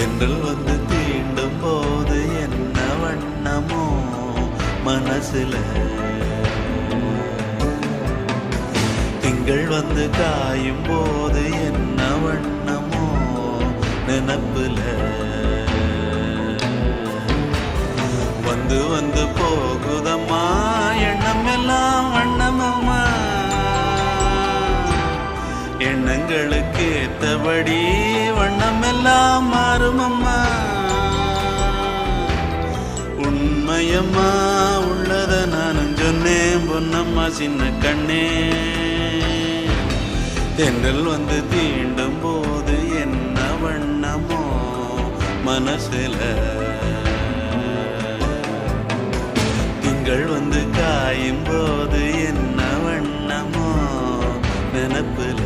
தென்றல் வந்து தீண்டும் போது என்ன வண்ணமோ மனசுல, திங்கள் வந்து காயும் போது என்ன வண்ணமோ நினப்புல, வந்து வந்து போகுதம்மா எண்ணம் எல்லாம் வண்ணமம்மா, எண்ணங்களுக்கு ஏத்தபடி வண்ணம் எல்லாம் மாறுமம்மா. உண்மையம்மா உள்ளத நானும் சொன்னேன் பொன்னம்மா சின்ன கண்ணே, தென்றல் வந்து தீண்டும் போது என்ன வண்ணமோ மனசுல, திங்கள் வந்து காயும் போது என்ன வண்ணமோ நினப்புல.